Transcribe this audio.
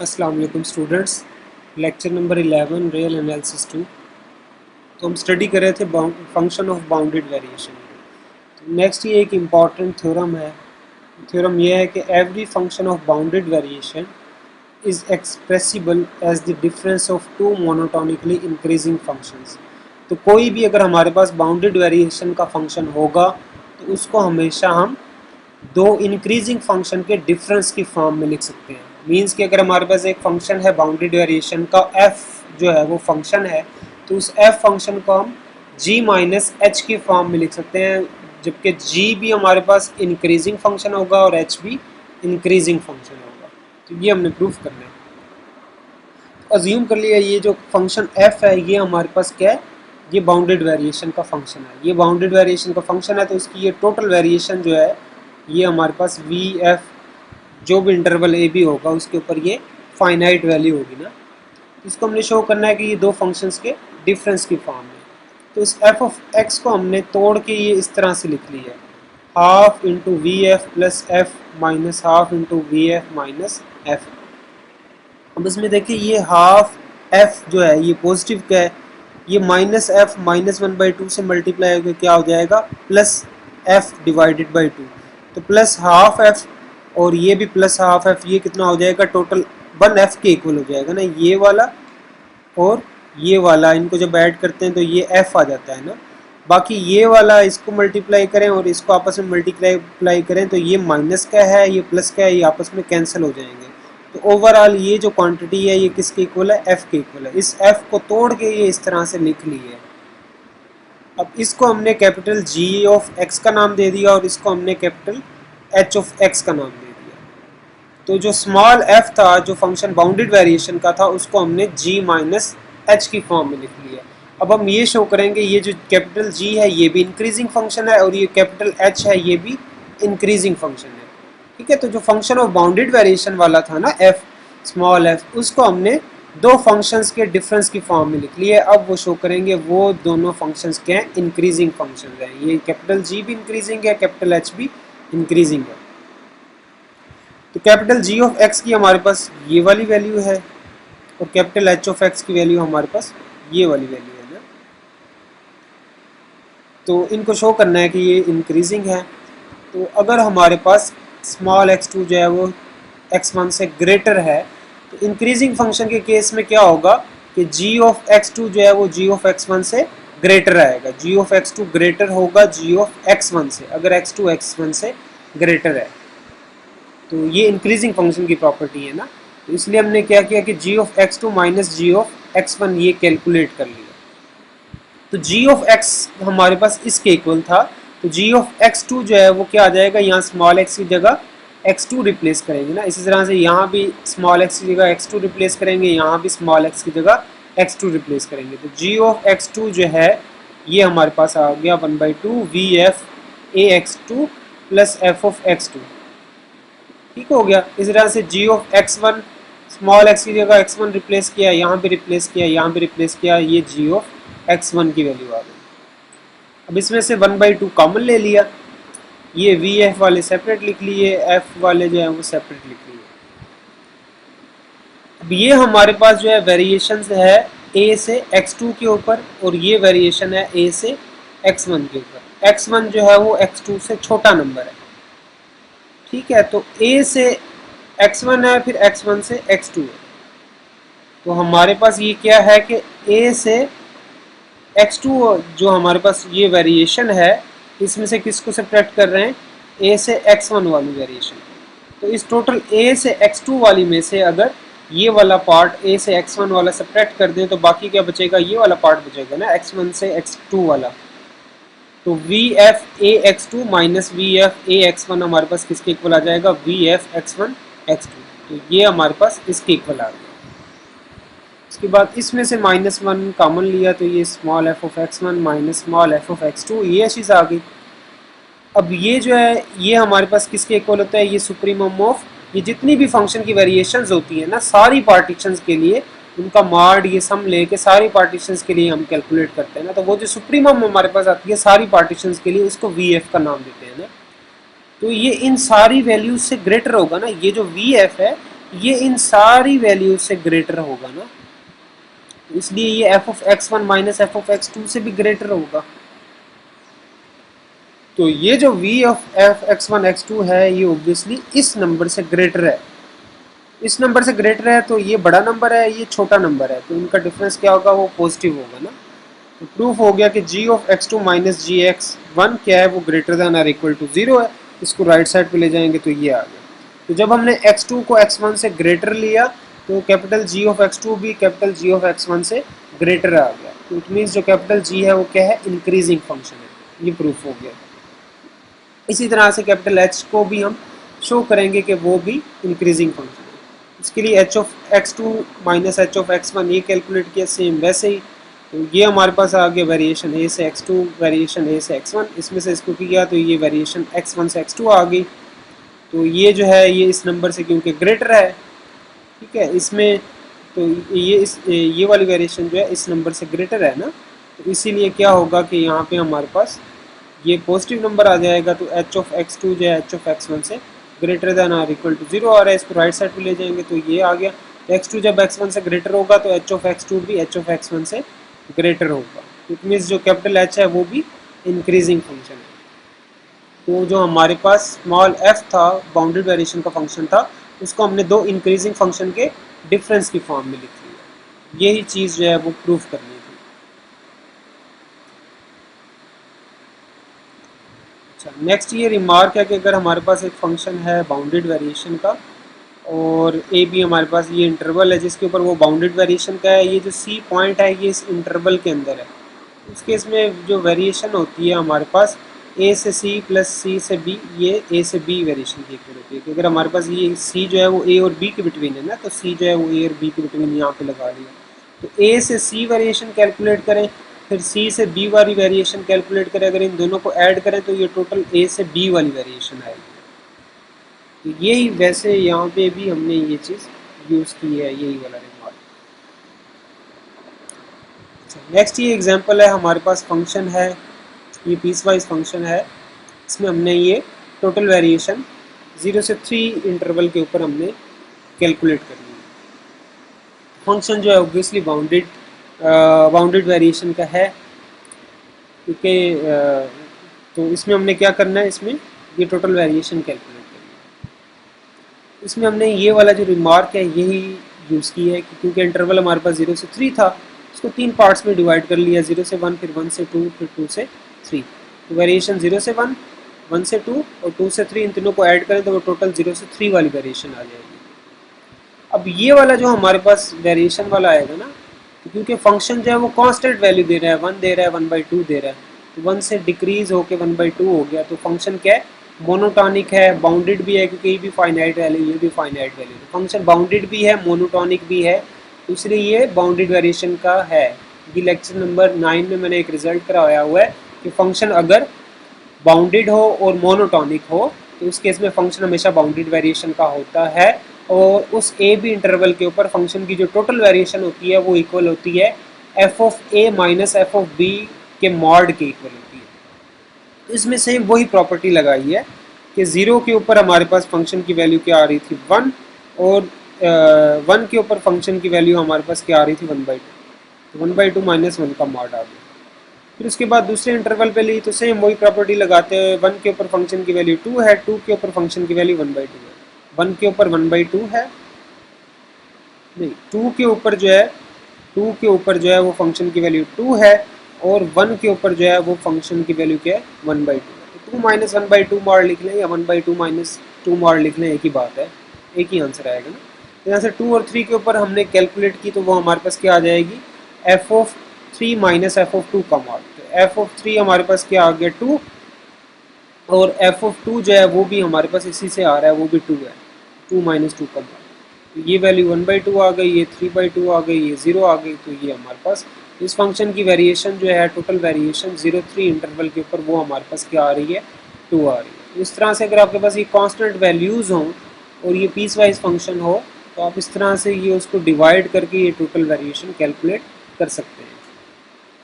अस्सलाम वालेकुम students. Lecture number 11 real analysis 2। तो हम स्टडी कर रहे थे फंक्शन ऑफ बाउंडेड वेरिएशन। तो नेक्स्ट ये एक इम्पॉर्टेंट थ्योरम है। थ्योरम ये है कि every function of bounded variation is expressible as the difference of two monotonically increasing functions. तो कोई भी अगर हमारे पास बाउंडेड वेरिएशन का फंक्शन होगा तो उसको हमेशा हम दो इंक्रीजिंग फंक्शन के डिफरेंस की फॉर्म में लिख सकते हैं। मींस कि अगर हमारे पास एक फंक्शन है बाउंडेड वेरिएशन का एफ जो है वो फंक्शन है, तो उस एफ फंक्शन को हम जी माइनस एच की फॉर्म में लिख सकते हैं, जबकि जी भी हमारे पास इंक्रीजिंग फंक्शन होगा और एच भी इंक्रीजिंग फंक्शन होगा। तो ये हमने प्रूफ करना है। तो अज्यूम कर लिया ये जो फंक्शन एफ है ये हमारे पास क्या है, ये बाउंडेड वेरिएशन का फंक्शन है। ये बाउंडेड वेरिएशन का फंक्शन है तो इसकी ये टोटल वेरिएशन जो है ये हमारे पास वी एफ जो भी इंटरवल ए बी होगा उसके ऊपर ये फाइनाइट वैल्यू होगी ना। इसको हमने शो करना है कि ये दो फंक्शंस के डिफरेंस की फॉर्म में। तो इस एफ ऑफ एक्स को हमने तोड़ के ये इस तरह से लिख लिया है, half into V F plus F minus half into V F minus F. अब इसमें देखिए ये हाफ एफ जो है ये पॉजिटिव का है, ये माइनस एफ -1/2 से मल्टीप्लाई होकर क्या हो जाएगा प्लस एफ डिवाइडेड बाई 2। तो प्लस हाफ एफ और ये भी प्लस हाफ एफ, ये कितना हो जाएगा टोटल 1 एफ के इक्वल हो जाएगा ना। ये वाला और ये वाला इनको जब ऐड करते हैं तो ये एफ आ जाता है ना। बाकी ये वाला इसको मल्टीप्लाई करें और इसको आपस में मल्टीप्लाई करें तो ये माइनस का है ये प्लस का है, ये आपस में कैंसिल हो जाएंगे। तो ओवरऑल ये जो क्वांटिटी है ये किसके इक्वल है, एफ के इक्वल है। इस एफ को तोड़ के ये इस तरह से लिख ली है। अब इसको हमने कैपिटल जी ऑफ एक्स का नाम दे दिया और इसको हमने कैपिटल एच ऑफ एक्स का नाम दे दिया। तो जो स्मॉल एफ था जो फंक्शन बाउंडेड वेरिएशन का था उसको हमने जी माइनस एच की फॉर्म में लिख लिया। अब हम ये शो करेंगे ये जो कैपिटल जी है ये भी इंक्रीजिंग फंक्शन है और ये कैपिटल एच है ये भी इंक्रीजिंग फंक्शन है। ठीक है, तो जो फंक्शन ऑफ बाउंडेड वेरिएशन वाला था ना एफ स्मॉल एफ, उसको हमने दो फंक्शंस के डिफरेंस की फॉर्म में लिख लिया। अब वो शो करेंगे वो दोनों फंक्शंस क्या हैं, इंक्रीजिंग फंक्शंस हैं। ये कैपिटल जी भी इंक्रीजिंग है, कैपिटल एच भी इंक्रीजिंग है। तो कैपिटल जी ऑफ एक्स की हमारे पास ये वाली वैल्यू है और कैपिटल एच ऑफ एक्स की वैल्यू हमारे पास ये वाली वैल्यू है ना। तो इनको शो करना है कि ये इंक्रीजिंग है। तो अगर हमारे पास स्मॉल x2 जो है वो x1 से ग्रेटर है तो इंक्रीजिंग फंक्शन के केस में क्या होगा कि g ऑफ x2 जो है वो g ऑफ x1 से ग्रेटर आएगा। g ऑफ x2 ग्रेटर होगा g ऑफ x1 से, अगर x2 x1 से ग्रेटर है तो ये इंक्रीजिंग फंक्शन की प्रॉपर्टी है ना। तो इसलिए हमने क्या किया कि g of x2 minus g of x1 ये कैलकुलेट कर लिया। तो g ऑफ x हमारे पास इसके इक्वल था, तो g ऑफ x2 जो है वो क्या आ जाएगा, यहाँ स्मॉल x की जगह x2 रिप्लेस करेंगे ना। इसी तरह से यहाँ भी स्मॉल x की जगह x2 रिप्लेस करेंगे, यहाँ भी स्मॉल x की जगह x2 रिप्लेस करेंगे। तो g ऑफ x2 जो है ये हमारे पास आ गया 1/2 V F A x2 plus F of x2। ठीक हो गया। इस तरह से g of x1 small x की जगह x1 रिप्लेस किया, यहाँ भी रिप्लेस किया, यहाँ भी रिप्लेस किया, ये g ऑफ x1 की वैल्यू आ गई। अब इसमें से 1/2 कॉमन ले लिया, ये वी एफ वाले सेपरेट लिख लिए, एफ वाले जो है वो सेपरेट लिख लिए। अब ये हमारे पास जो है वेरिएशन है a से x2 के ऊपर और ये वेरिएशन है a से x1 के ऊपर। x1 जो है वो x2 से छोटा नंबर है। ठीक है, तो a से x1 है फिर x1 से x2 है। तो हमारे पास ये क्या है कि a से x2 जो हमारे पास ये वेरिएशन है इसमें से किसको सब्ट्रैक्ट कर रहे हैं, a से x1 वाली वेरिएशन। तो इस टोटल a से x2 वाली में से अगर ये वाला पार्ट a से x1 वाला सब्ट्रैक्ट कर दें तो बाकी क्या बचेगा, ये वाला पार्ट बचेगा ना x1 से x2 वाला। तो V F A x2 minus V F A x1 हमारे पास किसके इक्वल आ जाएगा, वी एफ x1 x2। तो ये हमारे पास इसके इक्वल आ गया। उसके बाद इसमें से -1 कॉमन लिया तो ये small F of x1 minus small F of x2 ये चीज़ आ गई। अब ये जो है ये हमारे पास किसके इक्वल होता है, ये सुप्रीमम ऑफ ये जितनी भी फंक्शन की वेरिएशंस होती है ना सारी पार्टीशंस के लिए उनका मॉड ये सम लेके सारी पार्टीशंस के लिए हम कैलकुलेट करते हैं ना। तो वो जो सुप्रीमम हमारे पास आती है सारी पार्टीशंस के लिए उसको वी एफ का नाम देते हैं ना। तो ये इन सारी वैल्यूज से ग्रेटर होगा ना। ये जो वी एफ है ये इन सारी वैल्यूज से ग्रेटर होगा ना, इसलिए ये F of X one minus F of X two से भी ग्रेटर होगा। तो ये जो v of F X one X two है ये ऑब्वियसली इस नंबर से ग्रेटर है, इस नंबर से ग्रेटर है, तो ये बड़ा नंबर है, ये छोटा नंबर है, तो इनका डिफरेंस क्या होगा, वो पॉजिटिव होगा ना। तो प्रूफ हो गया कि g of X two minus G X one क्या है, वो greater than or equal to zero है। इसको राइट साइड पे ले जाएंगे तो ये आ गया। तो जब हमने x2 को x1 से ग्रेटर लिया तो कैपिटल G ऑफ x2 भी कैपिटल G ऑफ x1 से ग्रेटर आ गया। तो इट मीन्स जो कैपिटल G है वो क्या है, इंक्रीजिंग फंक्शन है, ये प्रूफ हो गया। इसी तरह से कैपिटल H को भी हम शो करेंगे कि वो भी इंक्रीजिंग फंक्शन है। इसके लिए h of x2 minus h of x1 ये कैलकुलेट किया सेम वैसे ही। तो ये हमारे पास आ गया वेरिएशन a से x2, वेरिएशन a से x1, इसमें से इसको किया तो ये वेरिएशन x1 से x2 आ गई। तो ये जो है ये इस नंबर से क्योंकि ग्रेटर है, ठीक है, इसमें तो ये वाली वेरिएशन जो है इस नंबर से ग्रेटर है ना, तो इसीलिए क्या होगा कि यहाँ पे हमारे पास ये पॉजिटिव नंबर आ जाएगा। तो h ऑफ x2 जो है h ऑफ x1 से greater than or equal to zero आ रहा है, इसको राइट साइड पे ले जाएंगे तो ये आ गया। तो x2 जब x1 से ग्रेटर होगा तो h ऑफ x2 भी h ऑफ x1 से ग्रेटर होगा। इट मीन्स जो कैपिटल H है वो भी इंक्रीजिंग फंक्शन है। तो जो हमारे पास स्मॉल f था, बाउंडेड वेरिएशन का फंक्शन था, उसको हमने दो इंक्रीजिंग फंक्शन के डिफरेंस की फॉर्म में लिख लिया। यही चीज़ जो है वो प्रूफ करनी थी। अच्छा, नेक्स्ट ये रिमार्क है कि अगर हमारे पास एक फंक्शन है बाउंडेड वेरिएशन का और ए बी हमारे पास ये इंटरवल है जिसके ऊपर वो बाउंडेड वेरिएशन का है, ये जो सी पॉइंट है ये इस इंटरवल के अंदर है, उस केस में जो वेरिएशन होती है हमारे पास ए से सी प्लस सी से बी, ये ए से बी वेरिएशन की इक्वल होती है। क्योंकि अगर हमारे पास ये सी जो है वो ए और बी के बिटवीन है ना, तो सी जो है वो ए और बी के बिटवीन यहाँ पे लगा लिया। तो ए से सी वेरिएशन कैलकुलेट करें, फिर सी से बी वाली वेरिएशन कैलकुलेट करें, अगर इन दोनों को ऐड करें तो ये टोटल ए से बी वाली वेरिएशन आएगी। तो यही वैसे यहाँ पे भी हमने ये चीज़ यूज़ की है, यही वाला रिमार्क। नेक्स्ट ये एग्जांपल है, हमारे पास फंक्शन है, ये पीस वाइज फंक्शन है, इसमें हमने ये टोटल वेरिएशन 0 से 3 इंटरवल के ऊपर हमने कैलकुलेट कर लिया। फंक्शन जो है ऑब्वियसली बाउंडेड वेरिएशन का है, क्योंकि तो इसमें हमने क्या करना है, इसमें ये टोटल वेरिएशन कैलकुलेट करना है। इसमें हमने ये वाला जो रिमार्क है यही यूज़ की है, क्योंकि इंटरवल हमारे पास 0 से 3 था, इसको 3 पार्ट्स में डिवाइड कर लिया, 0 से 1, फिर 1 से 2, फिर 2 से 3। तो वेरिएशन 0 से 1, 1 से 2 और 2 से 3, इन तीनों को ऐड करें तो वो टोटल 0 से 3 वाली वेरिएशन आ जाएगी। अब ये वाला जो हमारे पास वेरिएशन वाला आएगा ना, तो क्योंकि फंक्शन जो है वो कांस्टेंट वैल्यू दे रहा है, 1 दे रहा है, 1/2 दे रहा है, तो 1 से डिक्रीज होकर 1/2 हो गया। तो फंक्शन क्या है, मोनोटॉनिक है, बाउंडेड भी है, क्योंकि ये भी फाइनाइट वैल्यू, ये भी फाइनाइट वैल्यू, तो फंक्शन बाउंडेड भी है, मोनोटॉनिक भी है, तो इसलिए ये बाउंडेड वेरिएशन का है। ये लेक्चर नंबर 9 में मैंने एक रिजल्ट कराया हुआ है कि फंक्शन अगर बाउंडेड हो और मोनोटॉनिक हो तो उस केस में फंक्शन हमेशा बाउंडेड वेरिएशन का होता है, और उस ए बी इंटरवल के ऊपर फंक्शन की जो टोटल वेरिएशन होती है वो इक्वल होती है F of A minus F of B के मॉड के इक्वल होती है। तो इसमें सेम वही प्रॉपर्टी लगाई है कि 0 के ऊपर हमारे पास फंक्शन की वैल्यू क्या आ रही थी, 1, और 1 के ऊपर फंक्शन की वैल्यू हमारे पास क्या आ रही थी, 1/2, तो 1/2 माइनस 1 का मॉड आ गया। फिर उसके बाद दूसरे इंटरवल पे ली तो सेम वही प्रॉपर्टी लगाते हैं, 1 के ऊपर फंक्शन की वैल्यू 2 है, 2 के ऊपर फंक्शन की वैल्यू 1/2 है, 1 के ऊपर 1/2 है, नहीं 2 के ऊपर जो है, 2 के ऊपर जो है वो फंक्शन की वैल्यू 2 है, और 1 के ऊपर जो है वो फंक्शन की वैल्यू क्या है, 1/2 है। तो 2 माइनस 1/2 मॉड लिख लें या 1/2 माइनस 2 मॉड लिख लें, एक ही बात है, एक ही आंसर आएगा ना। तो यहाँ से 2 और 3 के ऊपर हमने कैलकुलेट की तो वो हमारे पास क्या आ जाएगी, F of 3 minus F of 2 का मॉड। तो एफ ऑफ 3 हमारे पास क्या आ गया, 2, और एफ ऑफ 2 जो है वो भी हमारे पास इसी से आ रहा है, वो भी 2 है, 2 माइनस 2 का मॉड। तो ये वैल्यू 1/2 आ गई, ये 3/2 आ गई, ये 0 आ गई। तो ये हमारे पास इस फंक्शन की वेरिएशन जो है, टोटल वेरिएशन 0-3 इंटरवल के ऊपर वो हमारे पास क्या आ रही है, 2 आ रही है। इस तरह से अगर आपके पास ये कांस्टेंट वैल्यूज़ हों और ये पीस वाइज फंक्शन हो तो आप इस तरह से ये उसको डिवाइड करके ये टोटल वेरिएशन कैलकुलेट कर सकते हैं।